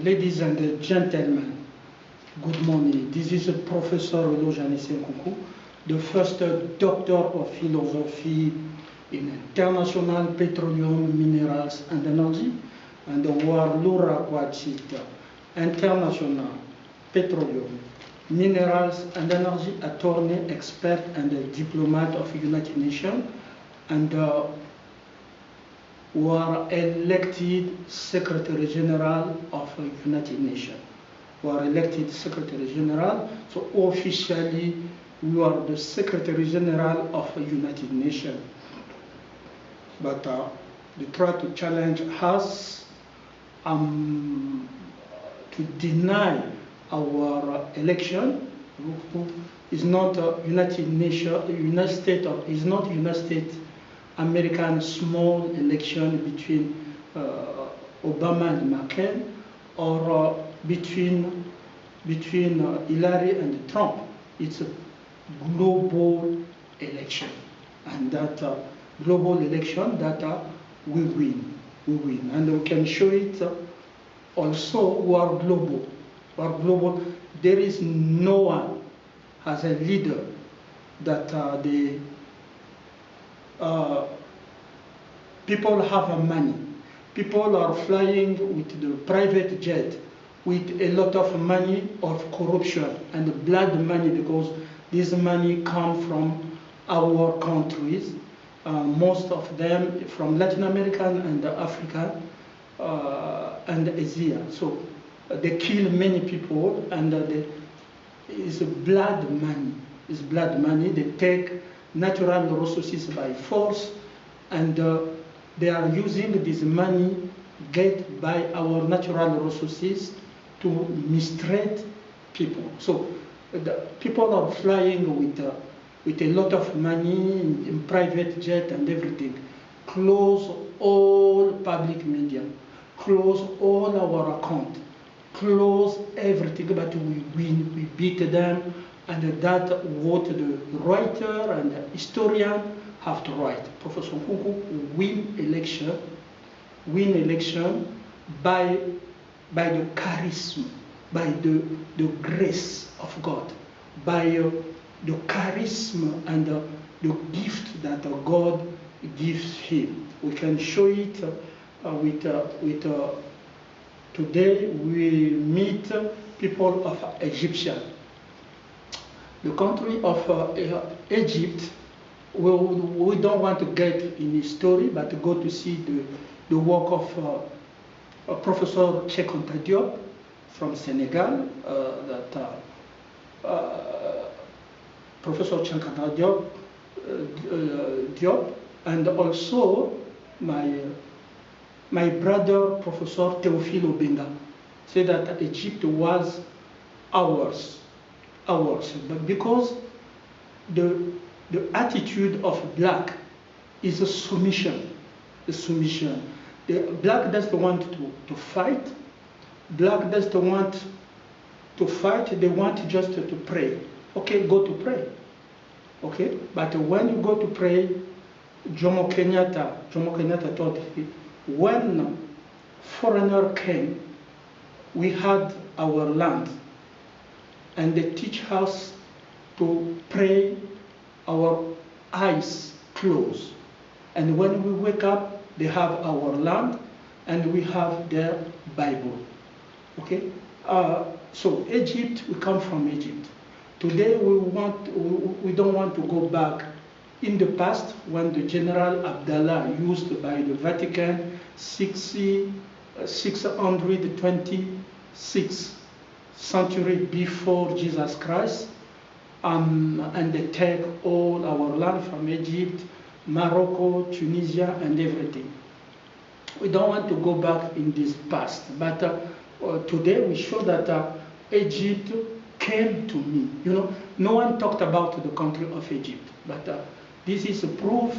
Ladies and gentlemen, good morning. This is Professor Euloge Nkounkou, the first Doctor of Philosophy in International Petroleum, Minerals and Energy, and the Warlura Kwachit, International Petroleum, Minerals and Energy Attorney, Expert, and Diplomat of the United Nations, and were elected Secretary General of the United Nations. Were elected Secretary General, so officially we are the Secretary General of the United Nations. But they try to challenge us to deny our election. Is not United Nations, United States, is not United States American small election between Obama and McCain, or between Hillary and Trump. It's a global election, and that global election that we win, and we can show it also. We are global. We are global. There is no one as a leader that people have money. People are flying with the private jet with a lot of money of corruption and blood money, because this money comes from our countries, most of them from Latin America and Africa and Asia. So they kill many people, and it's blood money. It's blood money. They take natural resources by force, and they are using this money get by our natural resources to mistreat people. So the people are flying with a lot of money in private jet and everything. Close all public media, close all our account, close everything, but we win, we beat them, and that what the writer and the historian have to write. Professor Nkounkou win election by the charisma, by the grace of God, by the charisma and the gift that God gives him. We can show it today we meet people of Egyptian. The country of Egypt, we don't want to get in his story, but to go to see the work of Professor CHECK from Senegal, Professor CHECK Diop, and also my brother, Professor Théophile Obenga, said that Egypt was ours, but because the attitude of black is a submission. The black doesn't want to fight. Black doesn't want to fight. They want just to pray. Okay, go to pray. Okay, but when you go to pray, Jomo Kenyatta told him, when foreigner came, we had our land, and they teach us to pray our eyes closed. And when we wake up, they have our land, and we have their Bible. Okay, so Egypt, we come from Egypt. Today we don't want to go back in the past when the General Abdallah used by the Vatican 626 century before Jesus Christ, and they take all our land from Egypt, Morocco, Tunisia, and everything. We don't want to go back in this past, but today we show that Egypt came to me. You know, no one talked about the country of Egypt, but this is a proof.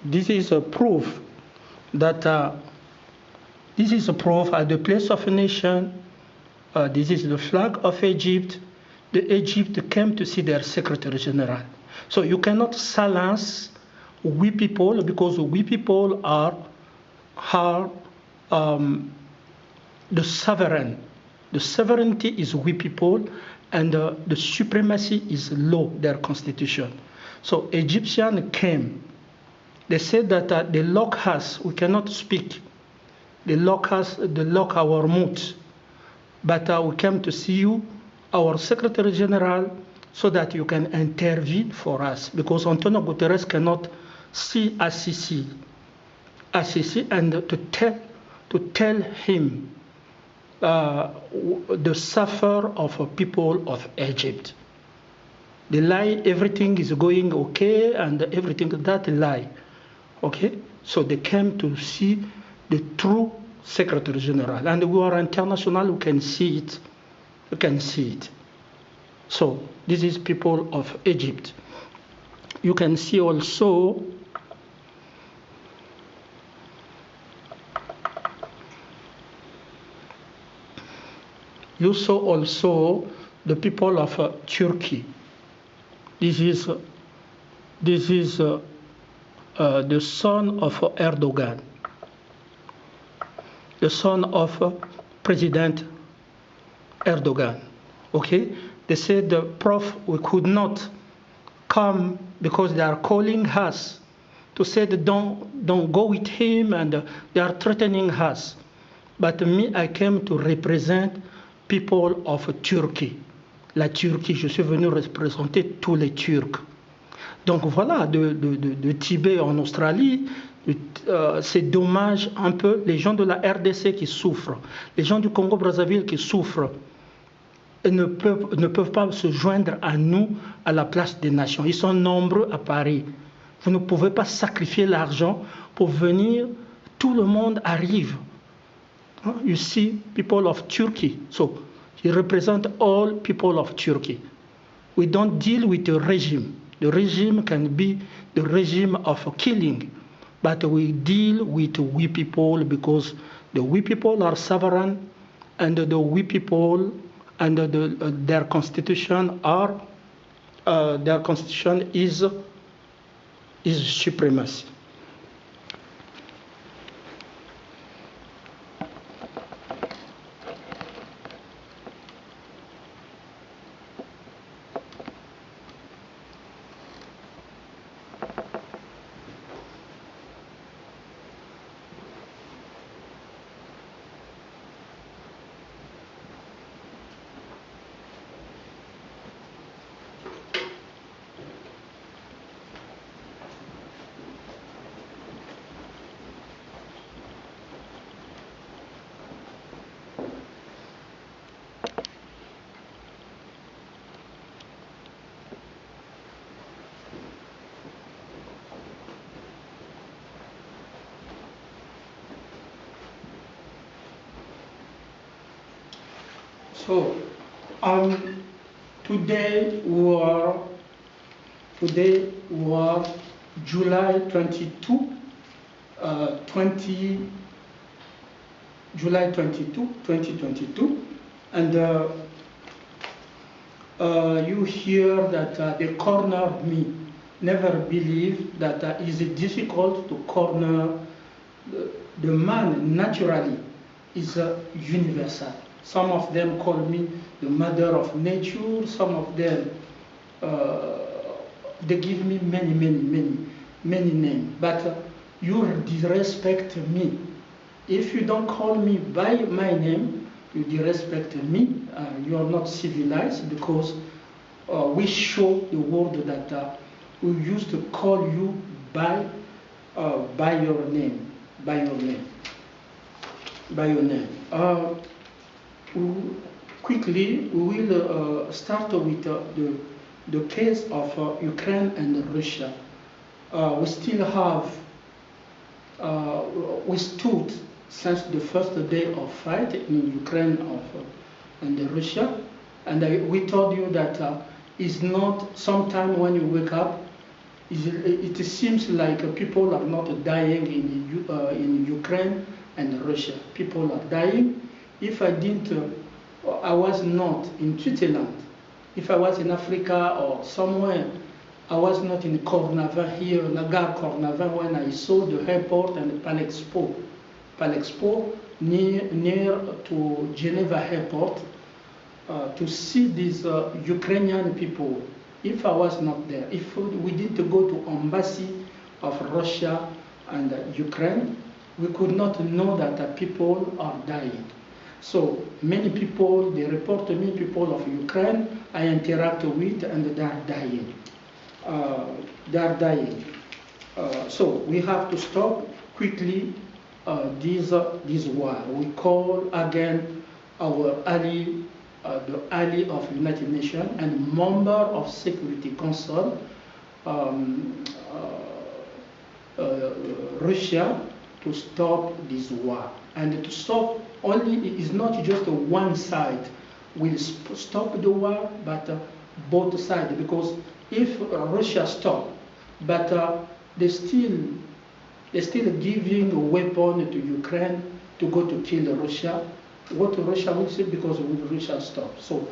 This is a proof that this is a proof at the place of a nation. This is the flag of Egypt. The Egypt came to see their Secretary General. So you cannot silence we people, because we people are the sovereign. The sovereignty is we people, and the supremacy is law, their constitution. So Egyptian came. They said that they lock us, we cannot speak. They lock us, they lock our mouth. But we came to see you, our Secretary General, so that you can intervene for us. Because Antonio Guterres cannot see Assisi and to tell him the suffer of people of Egypt. They lie, everything is going okay, and everything, that lie. Okay, so they came to see the true Secretary General, and we are international. We can see it. We can see it. So this is people of Egypt. You can see also you saw also the people of Turkey. This is the son of Erdogan, the son of President Erdogan. Okay, they said, Prof, we could not come because they are calling us to say that don't go with him, and they are threatening us. But me, I came to represent people of Turkey. La Turquie, je suis venu représenter tous les Turcs. Donc voilà, de Tibet en Australie, c'est dommage un peu, les gens de la RDC qui souffrent, les gens du Congo-Brazzaville qui souffrent, ne peuvent pas se joindre à nous à la place des nations. Ils sont nombreux à Paris. Vous ne pouvez pas sacrifier l'argent pour venir, tout le monde arrive. You see, people of Turkey, so he represents all people of Turkey. We don't deal with the regime. The regime can be the regime of killing, but we deal with we people because the we people are sovereign, and the we people and their constitution are their constitution is supremacy. So, today we are July 22, 2022, and You hear that they cornered me. Never believe that it's difficult to corner the man naturally is universal. Some of them call me the mother of nature. Some of them, they give me many names. But you disrespect me. If you don't call me by my name, you disrespect me. You are not civilized, because we show the world that we used to call you by your name, by your name. Quickly, we will start with the case of Ukraine and Russia. We still have, we stood since the first day of fight in Ukraine and Russia, and we told you that it's not, sometime when you wake up, it seems like people are not dying in Ukraine and Russia. People are dying. If I didn't, I was not in Switzerland. If I was in Africa or somewhere, I was not in Cornavin here, Gare Cornavin, when I saw the airport and Palexpo near to Geneva airport, to see these Ukrainian people. If I was not there, if we didn't go to embassy of Russia and Ukraine, we could not know that people are dying. So many people, they report to me, people of Ukraine I interact with, and they are dying. So we have to stop quickly this war. We call again our ally, the ally of United Nations and member of Security Council, Russia, to stop this war. And to stop, only is not just one side will stop the war, but both sides. Because if Russia stop, but they still giving a weapon to Ukraine to go to kill Russia, what Russia will say, because Russia stop. So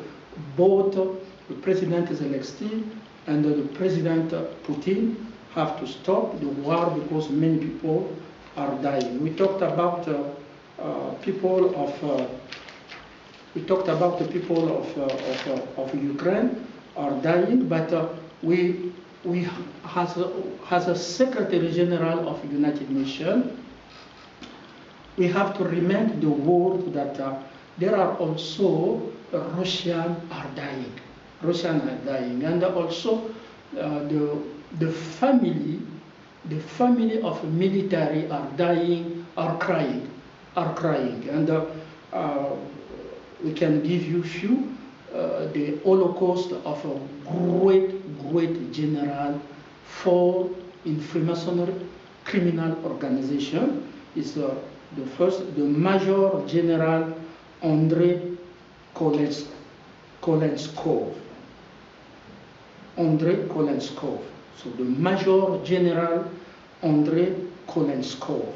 both the President Zelensky and the President Putin have to stop the war, because many people are dying. We talked about the people of Ukraine are dying, but we has a Secretary General of United Nations. We have to remind the world that there are also Russians are dying. And also the family of military are dying, are crying. And we can give you few. The Holocaust of a great general for in Freemasonry criminal organization is the Major General Andrei Kolenskov. So the Major General Andrei Kolenskov.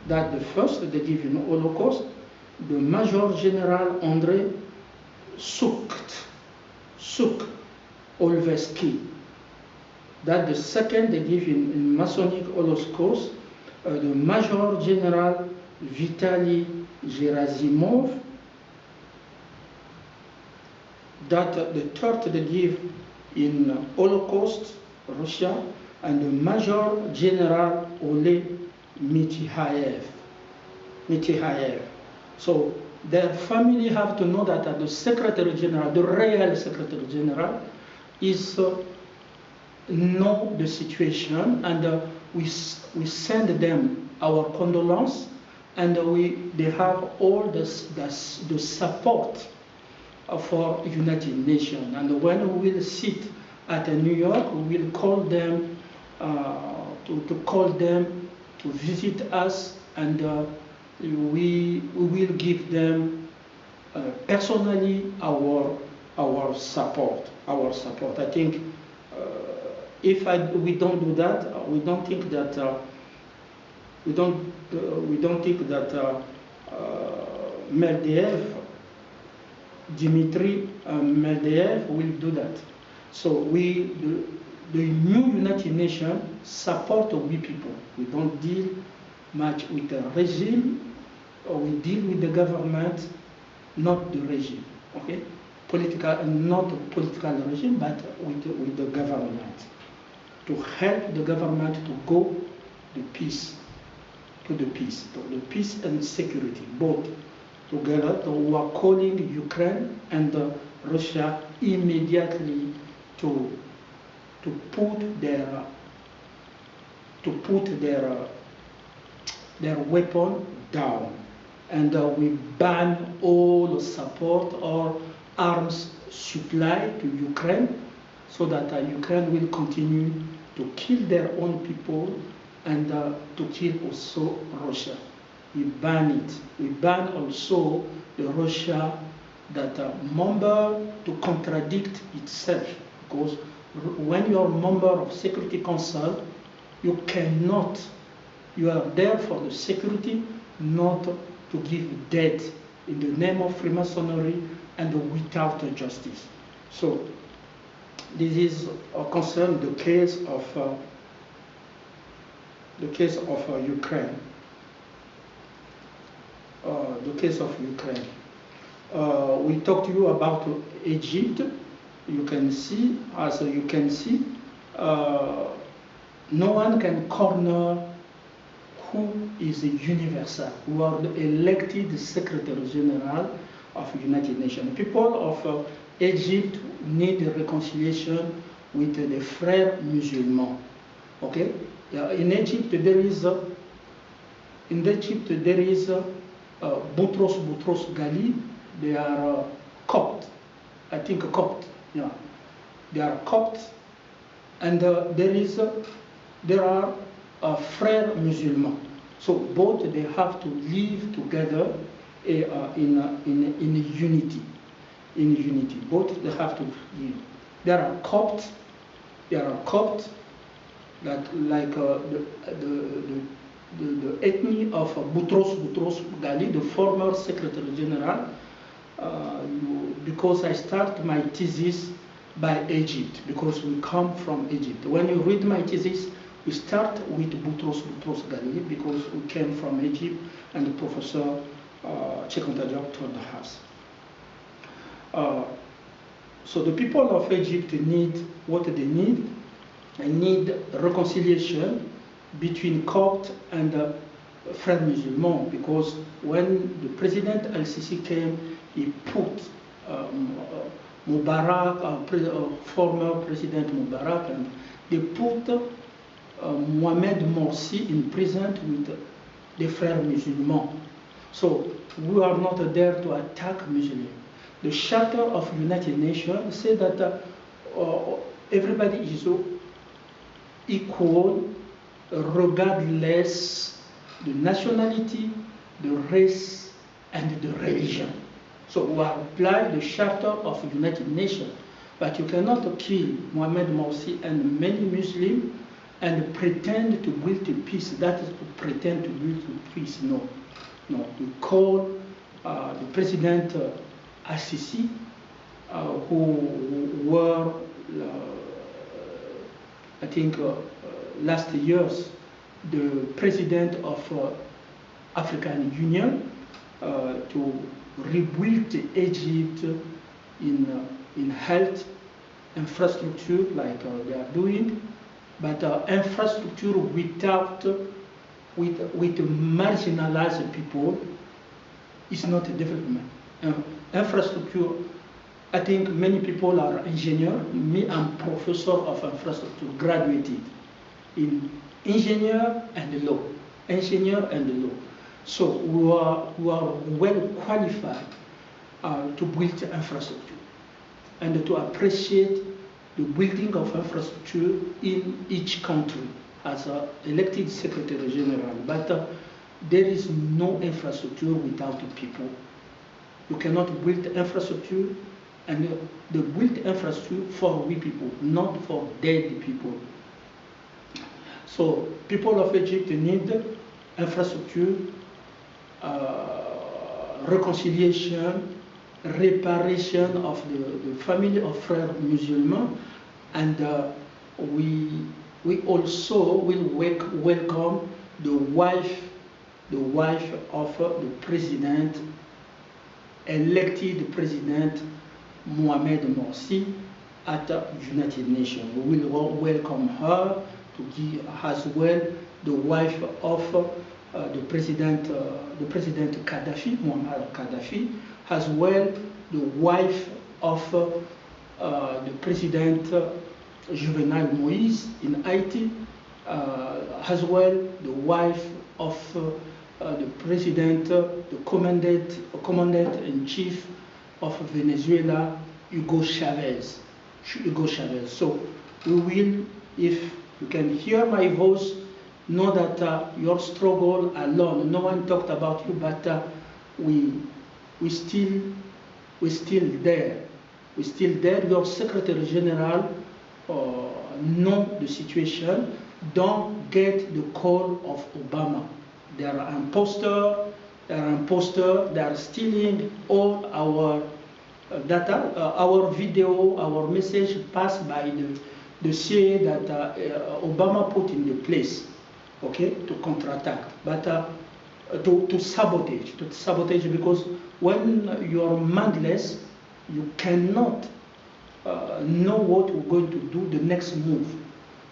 That the first they give in Holocaust. The Major General Andrei Suk Olvesky. That the second they give in Masonic Holocaust. The Major General Vitaly Gerasimov. That the third they give in Holocaust, Russia, and the Major General Ole Mityayev. So their family have to know that the Secretary General, the real Secretary General, is know the situation, and we send them our condolence, and they have all the support for United Nations. And when we will sit at New York, we will call them to call them to visit us, and we will give them personally our support. I think if we don't do that, we don't think that Medvedev Dmitry Medvedev will do that. So the new United Nations support we people. We don't deal much with the regime, or we deal with the government, not the regime. Okay, political, not political regime, but with the government, to help the government to go to peace, to the peace and security, both together. So we are calling Ukraine and Russia immediately to put their weapon down, and we ban all support or arms supply to Ukraine, so that Ukraine will continue to kill their own people and to kill also Russia. We ban it. We ban also the Russia that member to contradict itself, because when you are a member of Security Council, you cannot, you are there for the security, not to give death in the name of Freemasonry and without justice. So this is concern the case of Ukraine. We talked to you about Egypt. You can see, as you can see, no one can corner who is universal, who are the elected Secretary General of the United Nations. People of Egypt need reconciliation with the Frères Musulmans. Okay, in Egypt there is Boutros Ghali. They are Copt, I think Copt. Yeah, they are Copt, and there are Frères Musulmans. So both they have to live together in unity. In unity, both they have to live. There are Copts. That like the ethnic of Boutros Ghali, the former Secretary General. Because I start my thesis by Egypt, because we come from Egypt. When you read my thesis, we start with Boutros Ghali, because we came from Egypt, and the Professor CHECK told us. So the people of Egypt need what they need. They need reconciliation between Copt and Frères Musulmans, because when the President Al-Sisi came, he put Mubarak, former President Mubarak, and they put Mohamed Morsi in prison with the Frères Musulmans. So we are not there to attack Muslims. The Charter of United Nations says that everybody is equal, regardless the nationality, the race, and the religion. So we apply the Charter of the United Nations, but you cannot kill Mohamed Morsi and many Muslims and pretend to build peace. That is to pretend to build peace. No. We call the President Al-Sisi, who were, I think, last years, the President of African Union, to rebuild Egypt in health, infrastructure, like they are doing, but infrastructure with marginalized people is not a development. Infrastructure, I think many people are engineers. Me, I'm professor of infrastructure, graduated in engineer and law. So we are well qualified to build infrastructure and to appreciate the building of infrastructure in each country as an elected Secretary General. But there is no infrastructure without people. You cannot build infrastructure, and the build infrastructure for we people, not for dead people. So people of Egypt need infrastructure, reconciliation, reparation of the family of Frères Musulmans, and we also will welcome the wife of the president, elected President Mohamed Morsi at the United Nations. We will welcome her to be as well the wife of the President Gaddafi, Muammar Gaddafi, as well the wife of the President Juvenal Moïse in Haiti, as well the wife of the President, the Commander-in-Chief of Venezuela, Hugo Chavez. So we will, if you can hear my voice, know that your struggle alone, no one talked about you, but we're still there. We're still there. Your Secretary General know the situation. Don't get the call of Obama. They are imposters. They are stealing all our data, our video, our message passed by the CIA that Obama put in the place, okay, to counterattack, but to sabotage, because when you are mindless, you cannot know what we're going to do the next move.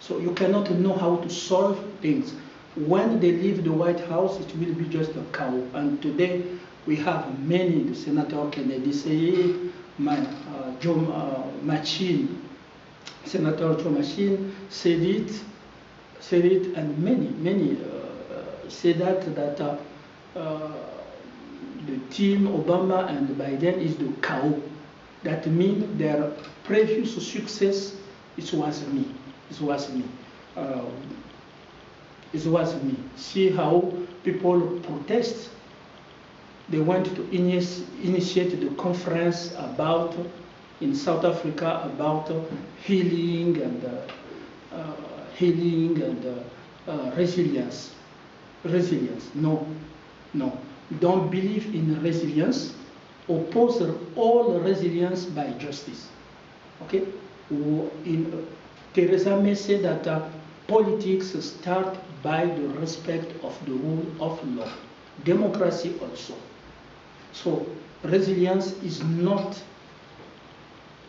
So you cannot know how to solve things. When they leave the White House, it will be just a chaos. And today we have many, the Senator Kennedy say, Joe Manchin, Senator Joe Manchin said it, and many say that the team Obama and Biden is the chaos. That means their previous success, it was me. See how people protest. They went to initiate the conference in South Africa about healing and resilience. No. Don't believe in resilience. Oppose all resilience by justice. Okay? Theresa May said that politics start by the respect of the rule of law. Democracy also. So resilience is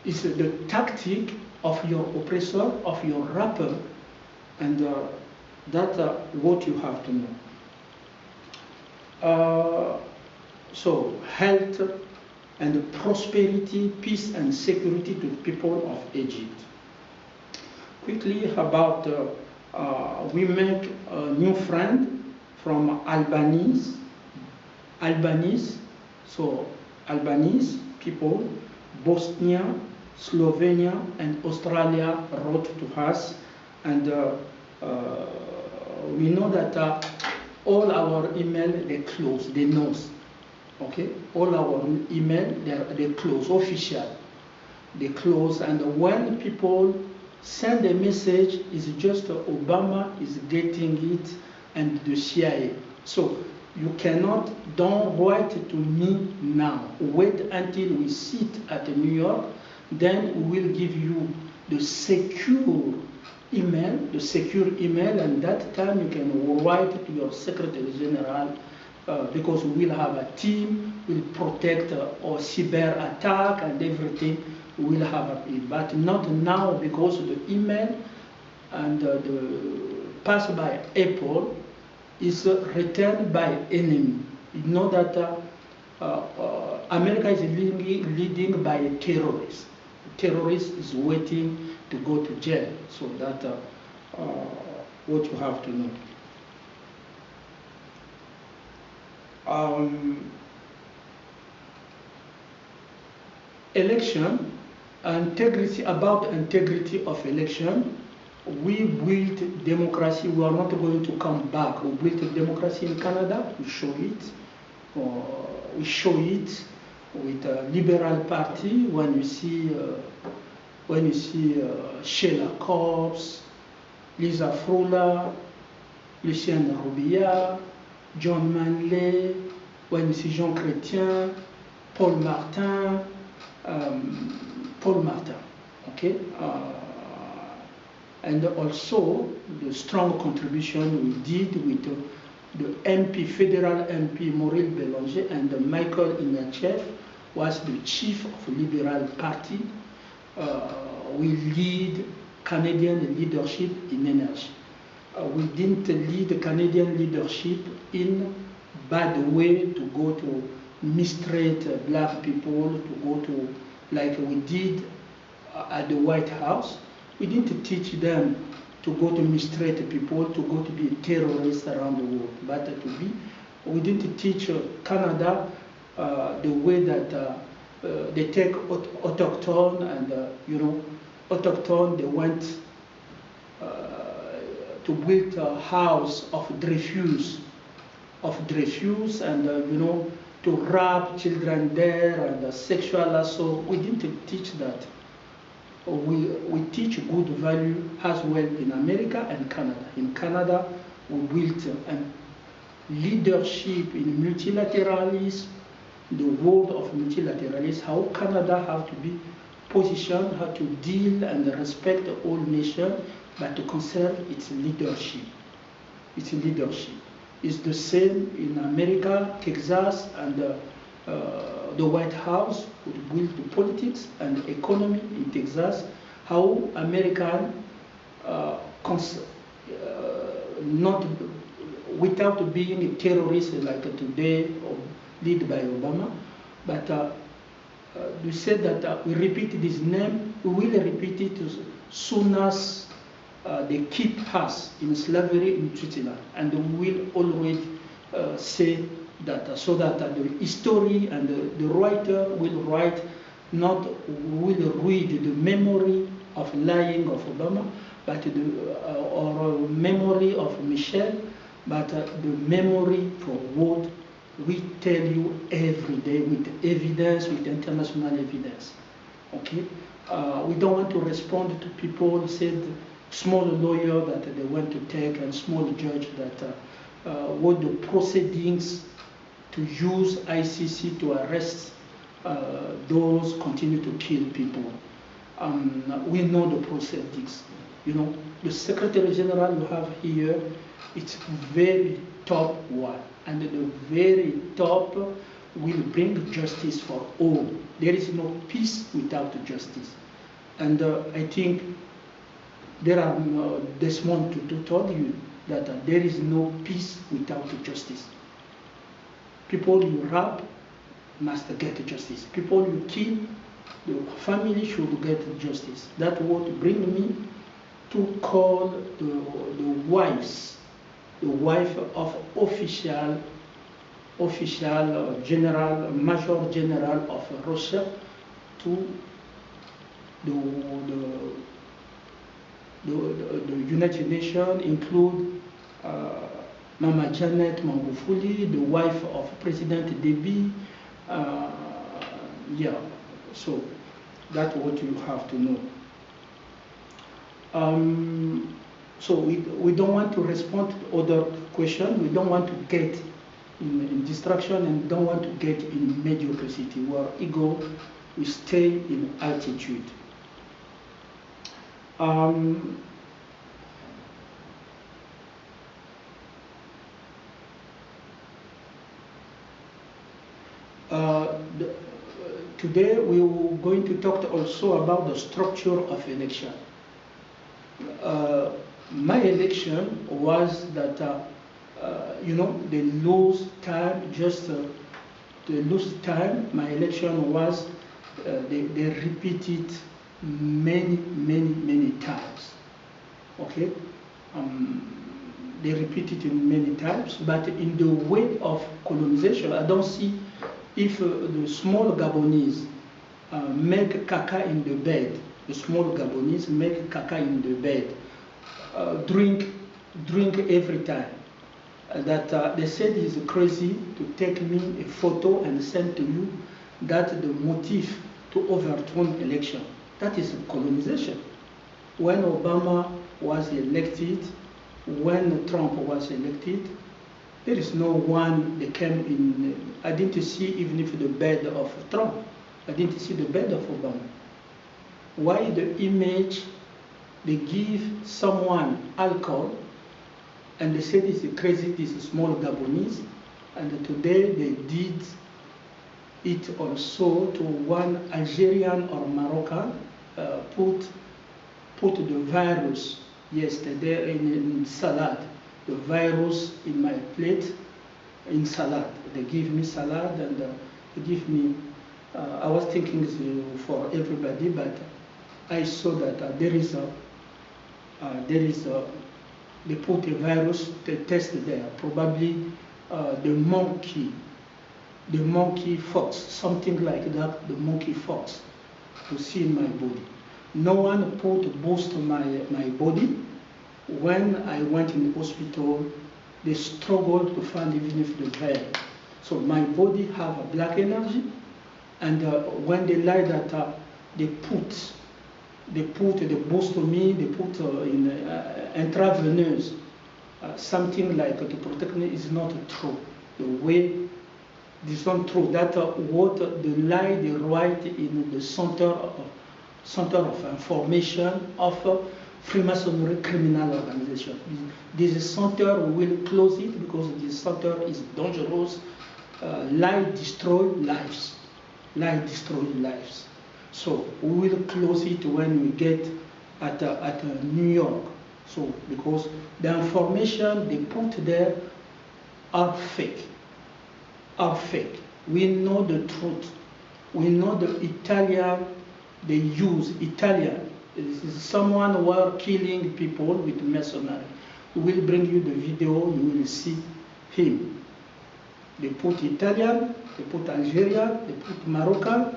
the tactic of your oppressor, of your rapper, and that's what you have to know. So health and prosperity, peace and security to the people of Egypt. Quickly about, we make a new friend from Albanese, so Albanese people, Bosnia, Slovenia, and Australia wrote to us, and we know that all our email they close, they know. Okay, all our email they close, official, they close, and when people send a message, it's just Obama is getting it and the CIA. So you don't write to me now. Wait until we sit at New York, then we will give you the secure email, and that time you can write to your Secretary General, because we will have a team, will protect or cyber attack and everything. We will have it, but not now, because the email and the passed by Apple is returned by enemy. You know that America is leading by a terrorist. The terrorist is waiting to go to jail. So that what you have to know. Election, integrity of election. We built democracy. We are not going to come back. We built democracy in Canada. We show it. With a liberal party. When you see Sheila Cobbs, Lisa Froula, Lucien Robillard, John Manley, when you see Jean Chrétien, Paul Martin, okay? And also the strong contribution we did with the MP, federal MP Maurice Bélanger, and Michael Ignatieff was the chief of Liberal Party. We lead Canadian leadership in energy. We didn't lead Canadian leadership in bad way to go to mistreat black people, to go to, like we did at the White House. We didn't teach them to go to mistreat people, to go to be terrorists around the world, but to be, we didn't teach Canada the way that they take autochtone and, you know, autochtone, they went to build a house of refuse, and, you know, to rape children there and sexual assault. We didn't teach that. We teach good value as well in America and Canada. In Canada, we built leadership in multilateralism, the world of multilateralism, how Canada have to be positioned, how to deal and respect all nations, but to conserve its leadership. Its leadership is the same in America, Texas, and the White House would build the politics and economy in Texas, how American not without being a terrorist like today or led by Obama, but we said that we repeat this name, we will repeat it as soon as they keep us in slavery in Switzerland, and we will always say that so that the history and the writer will write, not will read the memory of lying of Obama, but or memory of Michel, but the memory for what we tell you every day with evidence, with international evidence. Okay, we don't want to respond to people who said small lawyer that they want to take and small judge that what the proceedings to use ICC to arrest those continue to kill people. We know the proceedings. You know, the Secretary General you have here, it's very top one, and the very top will bring justice for all. There is no peace without justice. And I think there are, Desmond Tutu told you that there is no peace without justice. People you rape must get justice. People you kill, the family should get justice. That would bring me to call the wives, the wife of official general, major general of Russia, to the United Nations, include Mama Janet Magufuli, the wife of President Deby. Yeah, so that's what you have to know. So we don't want to respond to other questions. We don't want to get in distraction and don't want to get in mediocrity, where ego will stay in altitude. Today we are going to talk also about the structure of election. My election was that, you know, they lose time, they lose time. My election was, they repeat it many times. Okay? They repeat it many times, but in the way of colonization, I don't see if the small Gabonese make caca in the bed, the small Gabonese make caca in the bed, drink every time. That they said it's crazy to take me a photo and send to you that the motive to overturn election. That is colonization. When Obama was elected, when Trump was elected, There is no one that came in. I didn't see even if the bed of Trump. I didn't see the bed of Obama. Why the image? They give someone alcohol and they say this is crazy, this is small Gabonese, and today they did it also to one Algerian or Moroccan, put the virus yesterday in salad, the virus in my plate in salad. They give me salad and they give me, I was thinking for everybody, but I saw that there is they put a virus, they test there, probably the monkey fox, something like that, the monkey fox, to see in my body. No one put boost my body. When I went in the hospital, they struggled to find even if the veil. So my body have a black energy, and when they lie that they put the boost to me, they put in intravenous, something like to protect me is not true. The way this is not true. That what the lie they write in the center of information of Freemasonry criminal organization. This center will close it because this center is dangerous. Lie destroy lives. Lie destroy lives. So we will close it when we get at New York. So because the information they put there are fake. We know the truth. We know the Italian, they use Italian. This is someone who are killing people with masonry. We will bring you the video, you will see him. They put Italian, they put Algerian, they put Moroccan,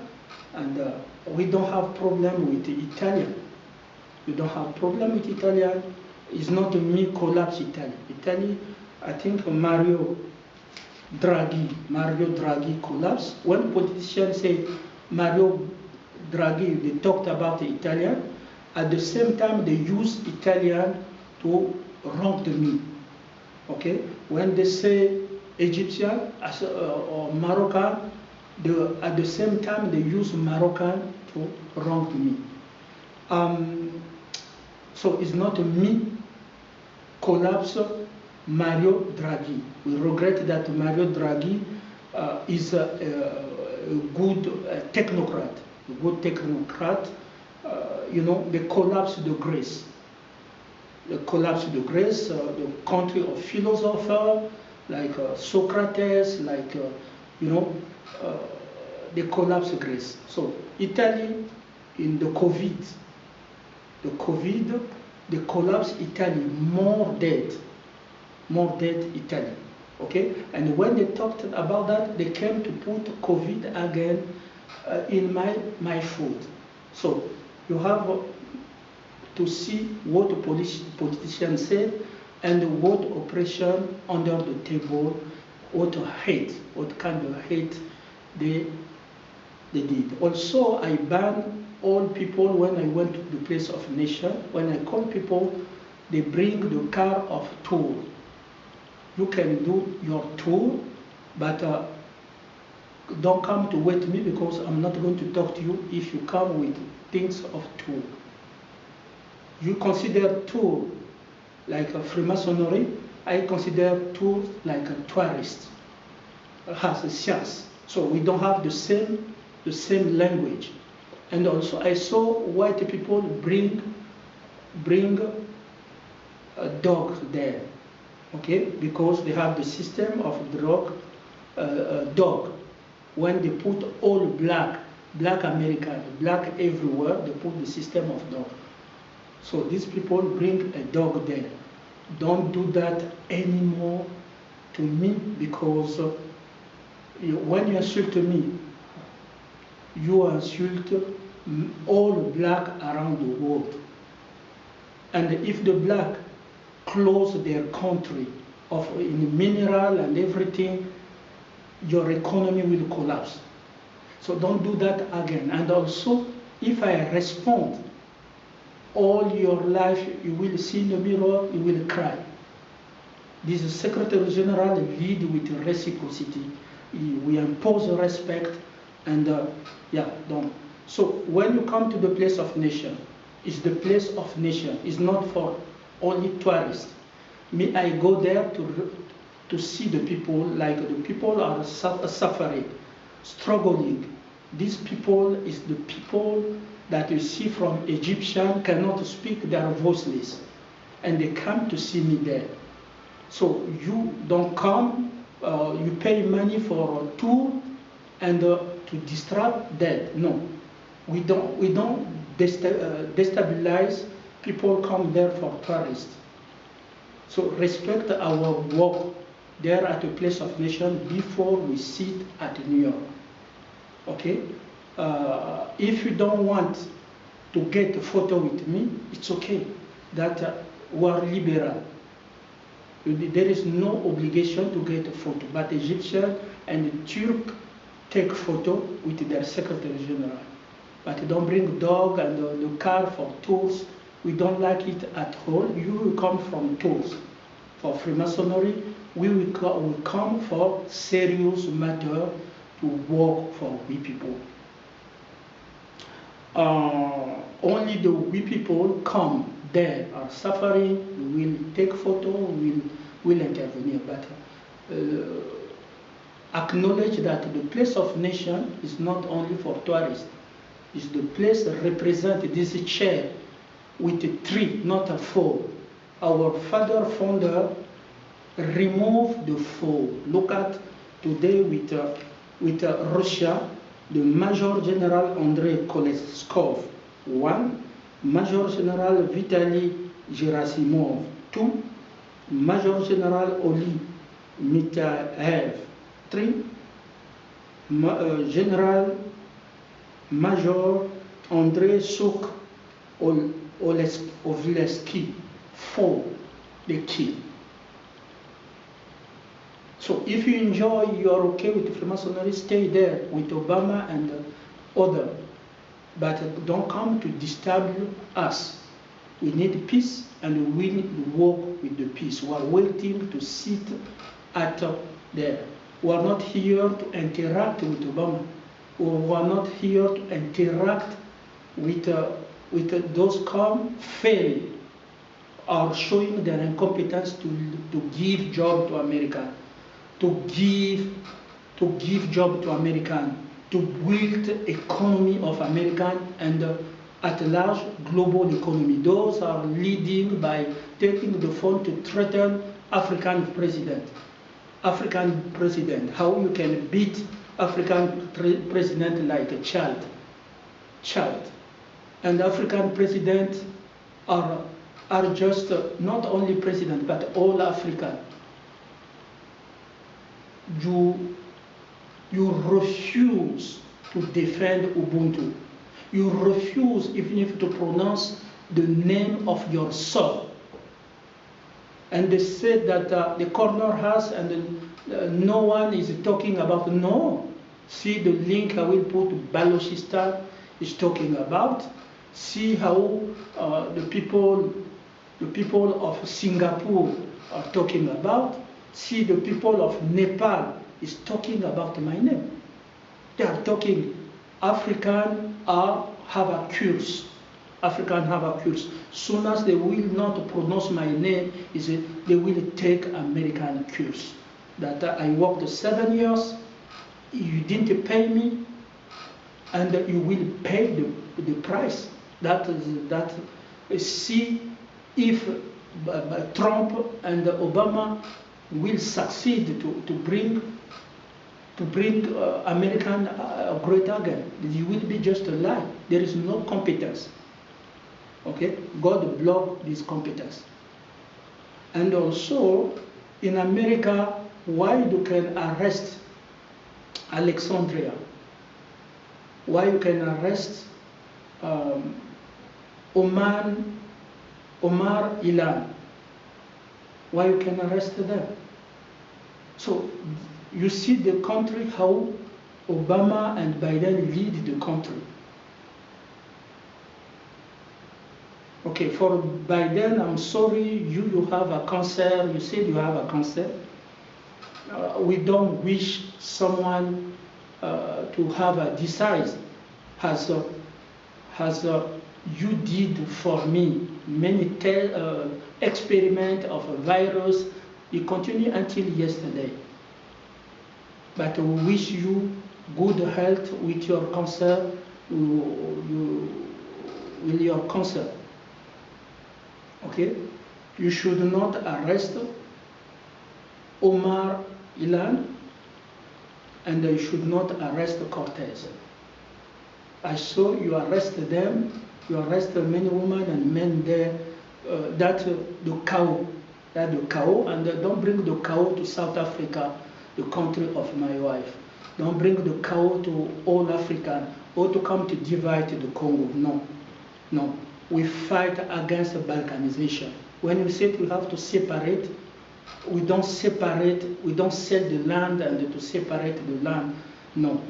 and we don't have problem with Italian. We don't have problem with Italian. It's not me collapse Italy. Italy, I think Mario Draghi collapsed. When politicians say Mario Draghi, they talked about the Italian. At the same time, they use Italian to wrong the me. Okay? When they say Egyptian or Moroccan, at the same time, they use Moroccan to wrong me. So it's not me collapse Mario Draghi. We regret that Mario Draghi is a good technocrat. A good technocrat. You know, they collapse the Greece. They collapse the Greece, the country of philosophers like Socrates, like you know, they collapse Greece. So Italy in the COVID, they collapse Italy, more dead Italy. Okay, and when they talked about that, they came to put COVID again in my food. So you have to see what the politicians said and what oppression under the table, what kind of hate they did. Also, I ban all people when I went to the place of nation. When I call people, they bring the car of tour. You can do your tour, but don't come to wait me because I'm not going to talk to you if you come with things of tour. You consider tour like a Freemasonry, I consider tour like a tourist. Has a science. So we don't have the same language. And also I saw white people bring a dog there. Okay, because they have the system of dog. When they put all black American, black everywhere, they put the system of dog. So these people bring a dog there. Don't do that anymore to me, because when you insult me, you insult all black around the world. And if the black close their country in mineral and everything, your economy will collapse. So don't do that again. And also, if I respond, all your life you will see in the mirror, you will cry. This Secretary General lead with reciprocity. We impose respect, and yeah, don't. So when you come to the place of nation, it's the place of nation. It's not for only tourists. Me, I go there to see the people, like the people are suffering, struggling. These people is the people that you see from Egyptian cannot speak, they are voiceless, and they come to see me there. So you don't come, you pay money for a tour and to distract that. No, we don't destabilize people come there for tourists. So respect our work there at a place of nation before we sit at New York. Okay? If you don't want to get a photo with me, it's okay. That we are liberal. There is no obligation to get a photo, but Egyptian and Turk take photo with their Secretary General. But don't bring dog and the car for tours. We don't like it at all. You will come from tours. For Freemasonry, we will come for serious matter to work for we people. Only the we people come there are suffering, we will take photo, we will intervene. But acknowledge that the place of nation is not only for tourists. It's the place that represents this chair with a tree, not a four. Our father founder removed the four. Look at today with Russia, the Major General Andrei Koleskov, 1, Major General Vitaly Gerasimov, 2, Major General Oli Mitaev, 3, General Major Andrei Suk Ovlesky, 4, they kill. So if you enjoy, you are okay with Freemasonry, stay there with Obama and other. But don't come to disturb us. We need peace, and we need to work with the peace. We are waiting to sit at there. We are not here to interact with Obama. We are not here to interact with those come fail are showing their incompetence to give job to America, to give job to American, to build economy of American and at large global economy. Those are leading by taking the phone to threaten African president. African president, how you can beat African president like a child. And African presidents are just not only president, but all African. You refuse to defend Ubuntu. You refuse even if to pronounce the name of your son. And they said that the corner house and no one is talking about. No. See the link I will put Balochistan is talking about. See how the people of Singapore are talking about. See the people of Nepal is talking about my name. They are talking African have a curse. African have a curse. Soon as they will not pronounce my name, they will take American curse. That I worked 7 years, you didn't pay me, and you will pay the price. See if Trump and Obama will succeed to bring American great again. It will be just a lie. There is no competence. Okay, God blocked this competence. And also in America, why you can arrest Alexandria? Why you can arrest OMAR ILLAN? Why you can arrest them? So you see the country, how Obama and Biden lead the country. Okay, for Biden, I'm sorry, you have a cancer, you said you have a cancer. We don't wish someone to have a disease as you did for me. Many experiment of a virus, you continue until yesterday. But we wish you good health with your cancer, with your cancer. Okay? You should not arrest OMAR, ILLAN, and you should not arrest CORTEZ. I saw you arrest them, you arrest many women and men there, the cow, and don't bring the cow to South Africa, the country of my wife. Don't bring the cow to all Africa or to come to divide the Congo. No, no. We fight against balkanization. When we say we have to separate, we don't separate, we don't sell the land and to separate the land. No.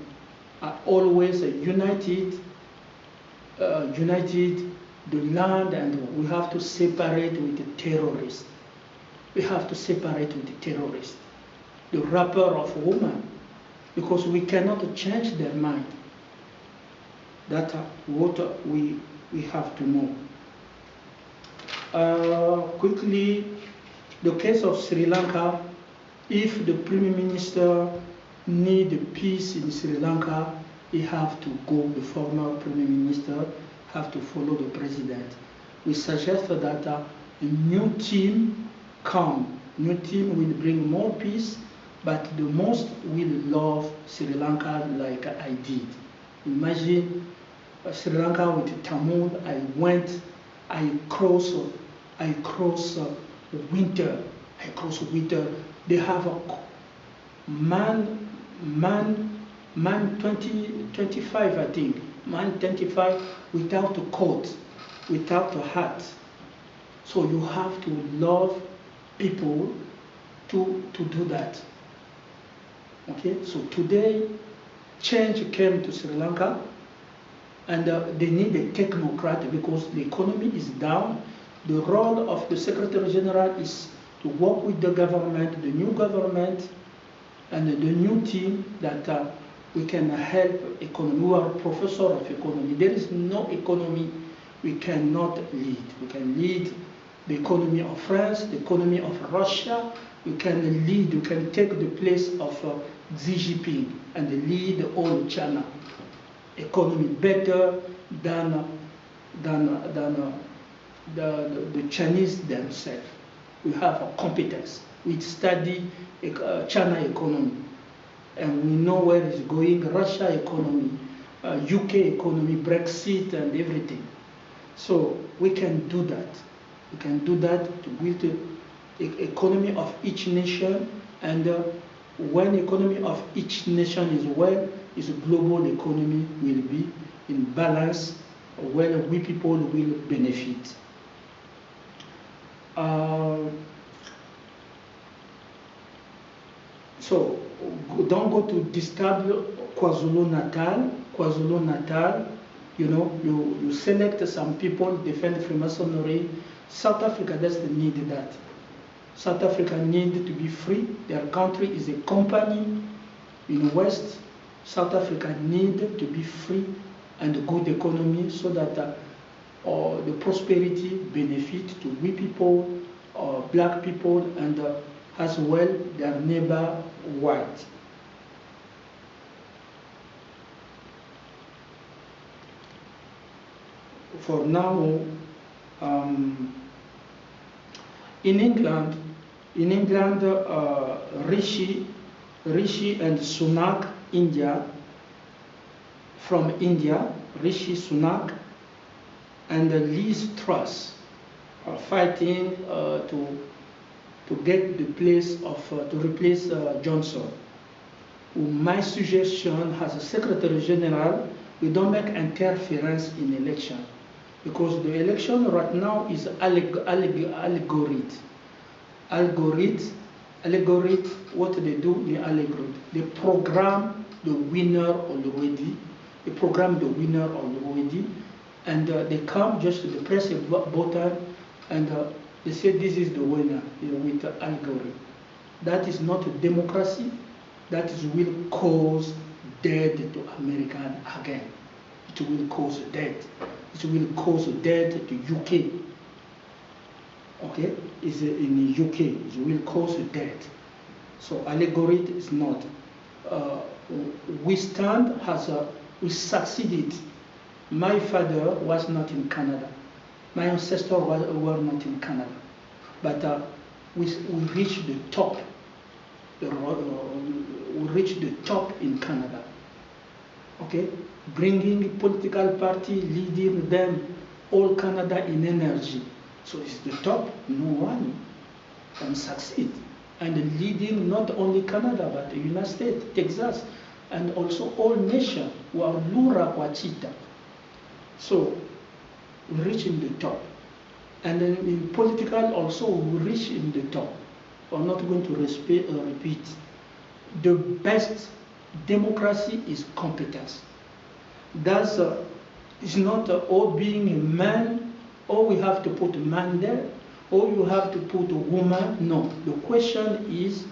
Always united the land, and we have to separate with the terrorists. We have to separate with the terrorists, the rapper of women, because we cannot change their mind. That's what we have to know. Quickly, the case of Sri Lanka, if the Prime Minister need peace in Sri Lanka, he have to go, the former Prime Minister have to follow the President. We suggest that a new team come, new team will bring more peace, but the most will love Sri Lanka like I did. Imagine Sri Lanka with Tamil, I cross winter. They have a man 25, I think, man 25 without a coat, without a hat. So you have to love people to do that. Okay, so today change came to Sri Lanka, and they need a technocrat because the economy is down. The role of the Secretary General is to work with the government, the new government, and the new team that we can help economy. We are professor of economy. There is no economy we cannot lead. We can lead the economy of France, the economy of Russia. We can lead, we can take the place of Xi Jinping and lead all China economy better than the Chinese themselves. We have a competence. We study China economy, and we know where it's going, Russia economy, UK economy, Brexit and everything. So we can do that. We can do that to build the economy of each nation, and when economy of each nation is well, is a global economy will be in balance, where we people will benefit. So don't go to disturb KwaZulu-Natal. KwaZulu-Natal, you know, you select some people, defend Freemasonry. South Africa doesn't need that. South Africa need to be free. Their country is a company in the West. South Africa need to be free and a good economy so that the prosperity benefit to we people, black people, and as well their neighbor white. For now, in England, Rishi and Sunak, India, from India, Rishi Sunak and Liz Truss are fighting to get the place of to replace Johnson. My suggestion as a Secretary General, we don't make interference in election, because the election right now is algorithm. What they do, the algorithm, they program the winner already. They program the winner already, And they come just to press a button, and they say this is the winner with the algorithm. That is not a democracy. That will cause death to American again. It will cause death. It will cause death to UK. Okay, it's in the UK. It will cause death. So algorithm is not. We stand as we succeeded. My father was not in Canada. My ancestors were not in Canada. But we reached the top. We reached the top in Canada. Okay, bringing political party, leading them, all Canada in energy. So it's the top. No one can succeed. And leading not only Canada, but the United States, Texas, and also all nations who are Lura Wachita. So we reach in the top. And then in political also we reach in the top. I'm not going to repeat. The best democracy is competence. That's it's not all being a man, or we have to put a man there, or you have to put a woman. No, the question is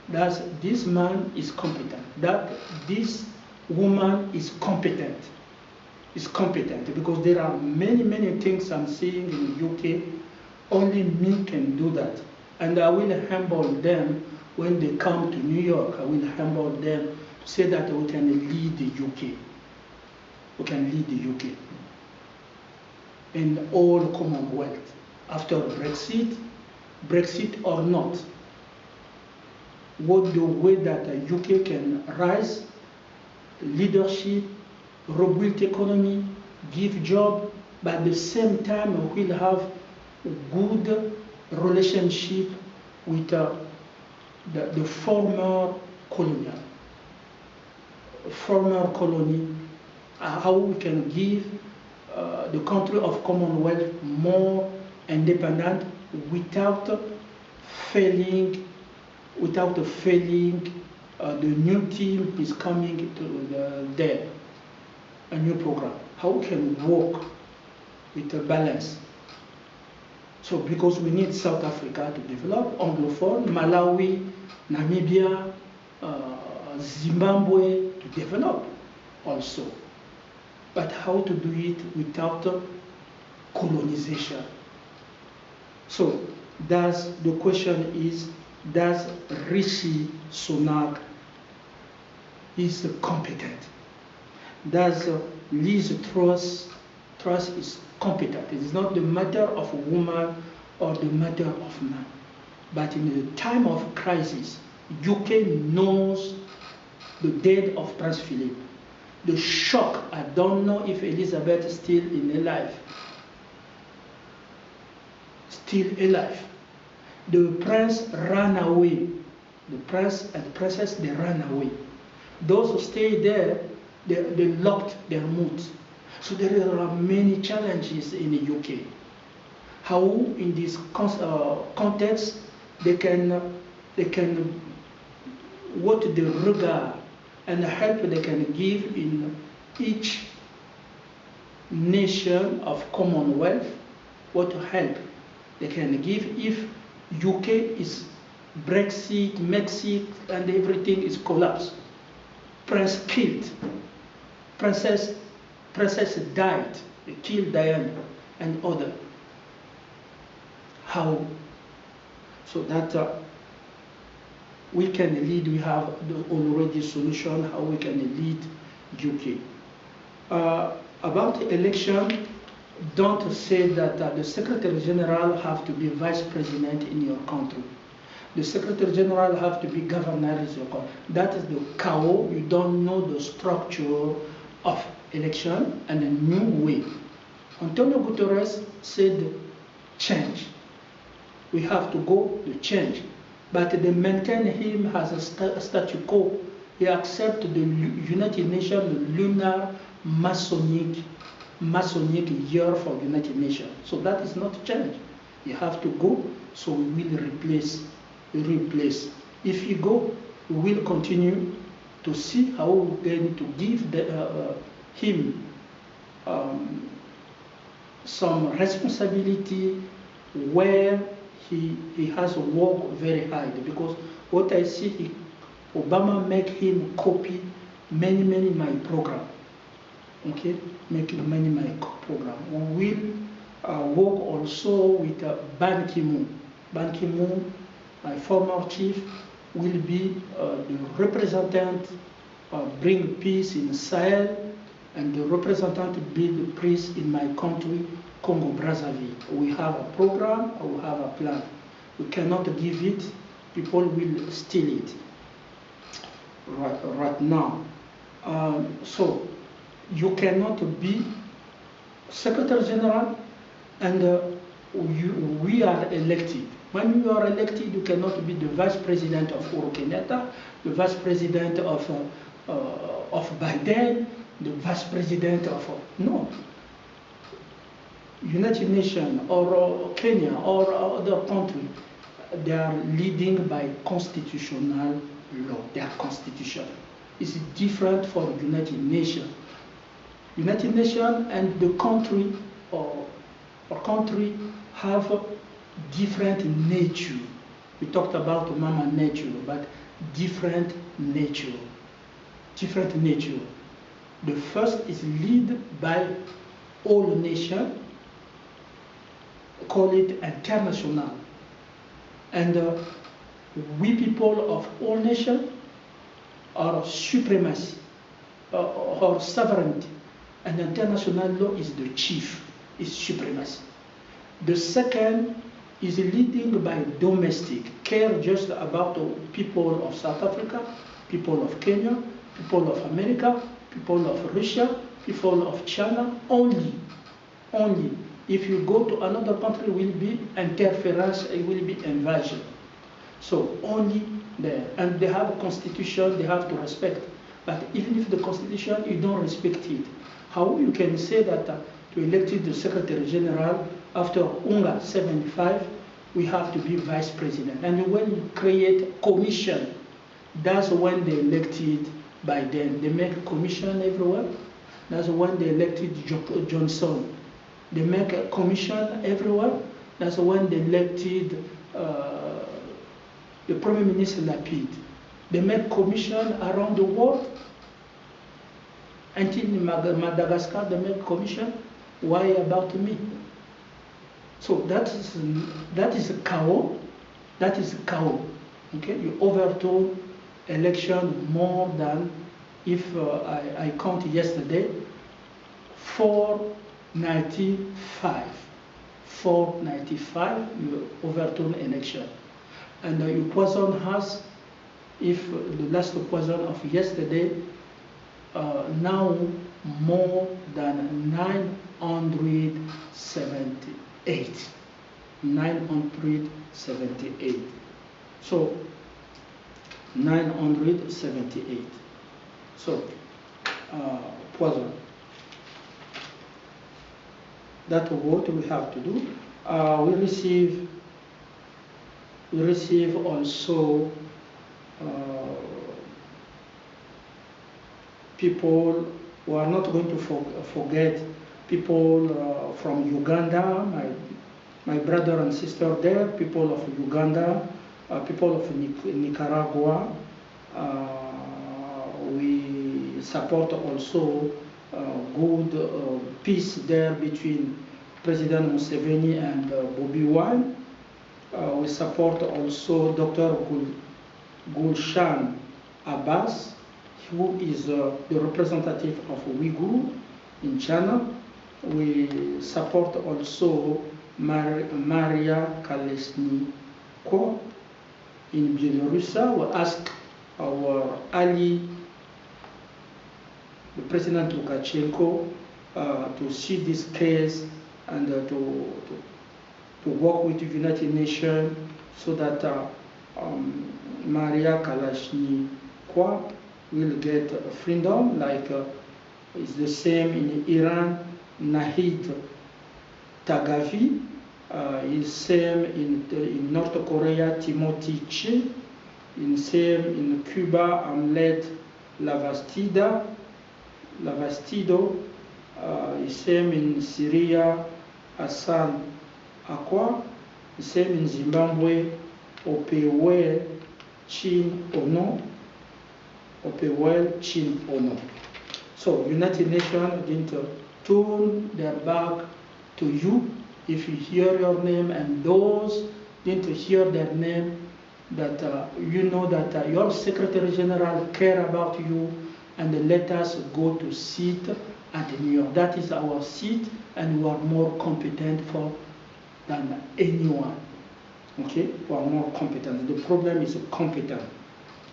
that this man is competent, that this woman is competent. Is competent, because there are many things I'm seeing in the UK. Only me can do that. And I will humble them when they come to New York. I will humble them to say that we can lead the UK. We can lead the UK. In all Commonwealth. After Brexit or not, what the way that the UK can rise, leadership, rebuild economy, give job, but at the same time we'll have a good relationship with the former colony, how we can give the country of Commonwealth more independent without failing. The new team is coming to there. A new program. How we can work with a balance. So because we need South Africa to develop, Anglophone, Malawi, Namibia, Zimbabwe to develop also. But how to do it without colonization? So the question is, does Rishi Sunak is competent? Does Liz Truss is competent? It is not the matter of a woman or the matter of man. But in the time of crisis, UK knows the death of Prince Philip. The shock, I don't know if Elizabeth is still alive. Still alive. The prince ran away. The prince and princess, they ran away. Those who stayed there, they locked their moods. So there are many challenges in the UK. How in this context they can what the regard and the help they can give in each nation of Commonwealth, what help they can give if UK is Brexit, Mexico, and everything is collapsed. Prince killed. Princess died. They killed Diana and other. How? So that we can lead. We have already solution how we can lead UK. About the election, don't say that the Secretary General have to be Vice President in your country. The Secretary General have to be governor in your country. That is the cow. You don't know the structure of election and a new way. Antonio Guterres said change. We have to go to change. But they maintain him as a statu quo. He accepted the United Nations lunar Masonic year for United Nations. So that is not change. You have to go, so we will replace. If you go, we will continue to see how we're going to give him some responsibility where he has worked very hard, because what I see, Obama make him copy many my program. Okay, make many my program. We will work also with Ban Ki-moon. Ban Ki-moon, my former chief, will be the representative, bring peace in Sahel, and the representative build peace in my country, Congo Brazzaville. We have a program, we have a plan. We cannot give it, people will steal it right now. So you cannot be Secretary General and we are elected. When you are elected, you cannot be the Vice President of Uhuru Kenyatta, the Vice President of Biden, the Vice President of no. United Nations or Kenya or other country, they are leading by constitutional law. Their constitution is different for the United Nations. United Nations and the country or country have different nature. We talked about mama nature, but different nature. Different nature. The first is led by all nations, call it international. And we people of all nations are supremacy or sovereignty. And international law is the chief, is supremacy. The second is leading by domestic, care just about the people of South Africa, people of Kenya, people of America, people of Russia, people of China, only. If you go to another country, it will be interference, it will be invasion. So only there. And they have a constitution they have to respect. But even if the constitution, you don't respect it, how you can say that to elect the Secretary General after UNGA 75, we have to be Vice President. And when you create commission, that's when they elected Biden. They make a commission everywhere. That's when they elected Johnson. They make a commission everywhere. That's when they elected the Prime Minister Lapid. They make commission around the world. Until Madagascar, they make commission. Why about me? So that is a chaos. That is a chaos. Okay, you overturn election more than, if I count yesterday, 495. 495, you overturn election. And you poison us, if the last poison of yesterday, now more than 978. 978. So 978. So poison. That's what we have to do. We receive also people who are not going to forget, people from Uganda, my brother and sister there, people of Uganda, people of Nicaragua. We support also good peace there between President Museveni and Bobi Wine. We support also Dr. Gulshan Abbas, who is the representative of Uyghur in China. We support also Maria Kalesnikova in Belarus. We ask our ally, the President Lukashenko, to see this case and to work with the United Nations so that Maria Kalesnikova will get freedom, like it's the same in Iran, Nahid Tagavi, is same in North Korea, Timothy Chi, same in Cuba, Amlet Lavastido, is same in Syria, Hassan Akwa, the same in Zimbabwe, Opewell Chin Ono, Opewell Chin Ono. So United Nations didn't turn their back to you if you hear your name, and those didn't hear their name, that you know that your Secretary General care about you, and let us go to sit at New York. That is our seat, and we are more competent for than anyone. Okay, we are more competent. The problem is competent.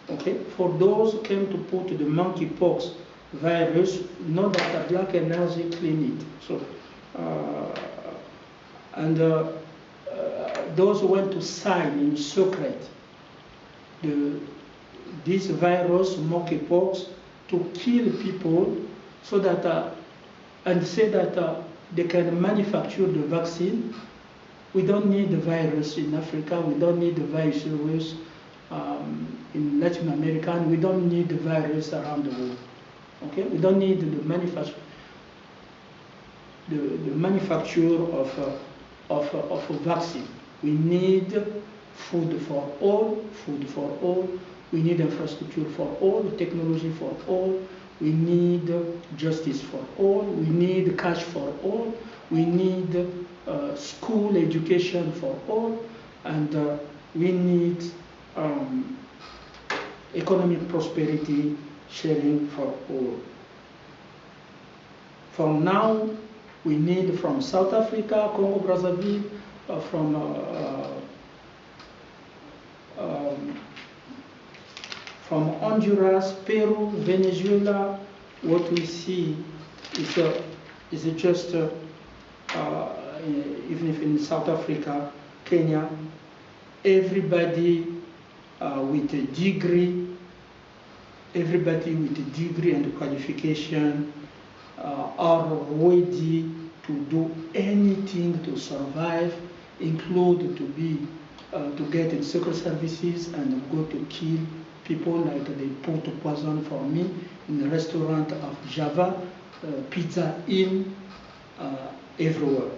Okay, for those who came to put the monkeypox virus, know that the black energy clean it. So, those who went to sign in secret this virus, monkeypox, to kill people, so that and say that they can manufacture the vaccine. We don't need the virus in Africa. We don't need the virus in Latin America. And we don't need the virus around the world. Okay, we don't need the manufacture of a vaccine. We need food for all, food for all. We need infrastructure for all, technology for all. We need justice for all. We need cash for all. We need school education for all. And we need economic prosperity sharing for all. From now, we need from South Africa, Congo Brazzaville, from Honduras, Peru, Venezuela. What we see is just even if in South Africa, Kenya, everybody with a degree, and qualification are ready to do anything to survive, include to get in secret services and go to kill people, like they put poison for me in the restaurant of Java, Pizza Inn, everywhere.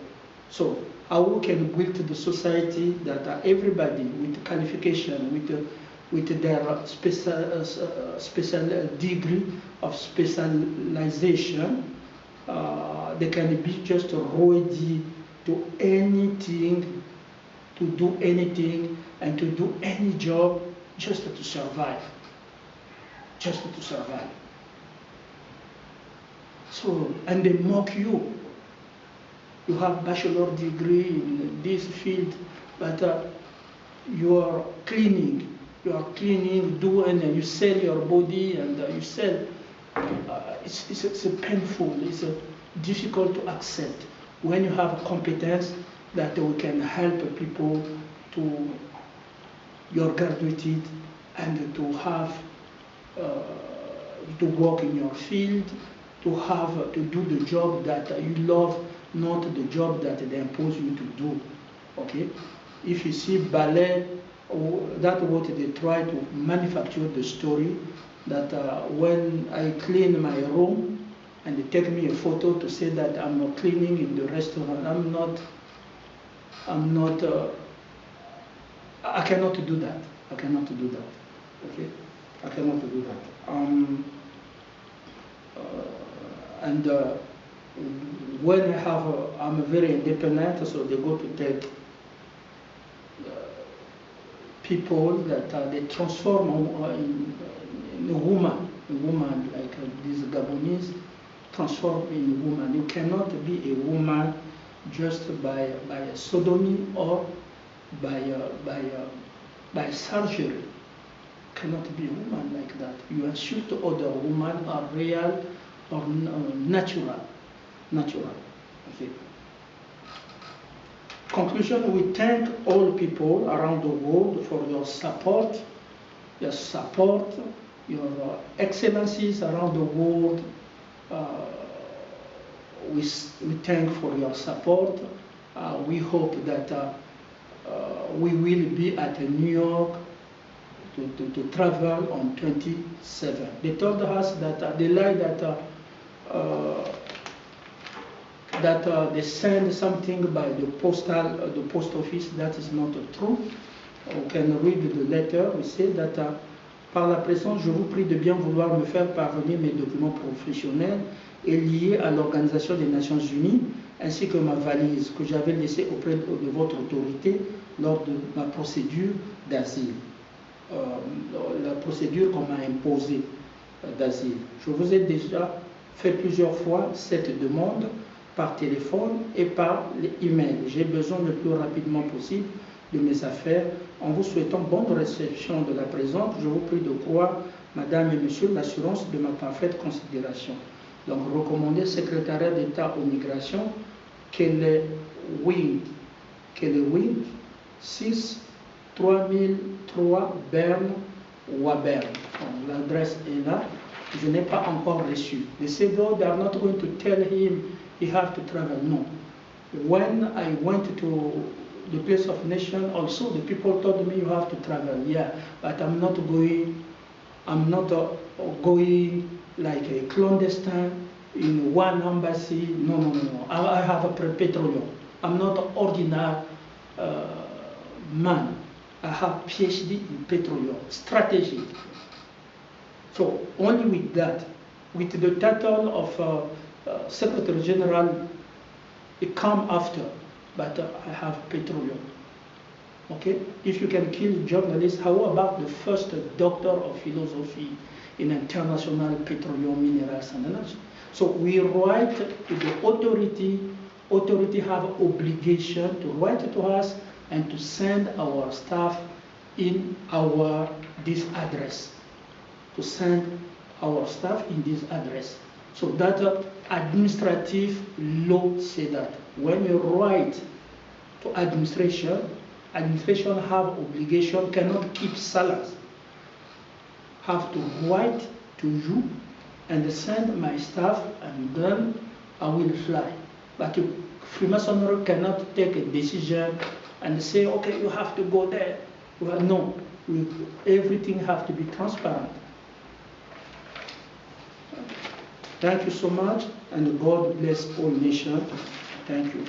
So how we can build the society that everybody with qualification, with their special degree of specialization, they can be just ready to anything, to do anything, and to do any job just to survive. Just to survive. So, and they mock you. You have bachelor degree in this field, but you are cleaning. You are cleaning, doing, and you sell your body, and you sell. It's painful. It's difficult to accept when you have competence that we can help people to you're graduated and to have to work in your field, to do the job that you love, not the job that they impose you to do. Okay? If you see ballet, that's what they try to manufacture the story, that when I clean my room and they take me a photo to say that I'm not cleaning in the restaurant, I cannot do that. I cannot do that. Okay? I cannot do that. When I'm very independent, so they go to take people that they transform in a woman like these Gabonese transform in a woman. You cannot be a woman just by sodomy or by surgery. You cannot be a woman like that. You assure to other women are real or natural. Okay. Conclusion, we thank all people around the world for your support, your excellencies around the world. We thank for your support. We hope that we will be at New York to travel on 27. They told us that they like that that they send something by the post office. That is not true. On can read the letter. We say that par la présence, je vous prie de bien vouloir me faire parvenir mes documents professionnels et liés à l'Organisation des Nations Unies, ainsi que ma valise que j'avais laissée auprès de votre autorité lors de ma procédure d'asile. La procédure qu'on m'a imposée d'asile. Je vous ai déjà fait plusieurs fois cette demande par téléphone et par email. J'ai besoin le plus rapidement possible de mes affaires. En vous souhaitant bonne réception de la présente, je vous prie de croire, Madame et Monsieur, l'assurance de ma parfaite considération. Donc, recommandé secrétariat d'État aux migrations, qu'elle est Wing 6 3003 Berne, Wabern. L'adresse est là. Je n'ai pas encore reçu. They said, though they are not going to tell him he have to travel. No. When I went to the place of nation, also the people told me you have to travel. Yeah, but I'm not going. I'm not going like a clandestine in one embassy. No, no, no, no. I have a petroleum. I'm not an ordinary man. I have PhD in petroleum strategy. So only with that, with the title of Secretary General, it come after, but I have petroleum. Okay, if you can kill journalists, how about the first doctor of philosophy in international petroleum, minerals and energy? So we write to the authority. Authority have obligation to write to us and to send our staff in this address. To send our staff in this address. So that administrative law say that when you write to administration, administration have obligation, cannot keep silence. Have to write to you and send my staff, and then I will fly. But Freemasonry cannot take a decision and say, okay, you have to go there. Well, no, everything have to be transparent. Thank you so much, and God bless all nations. Thank you.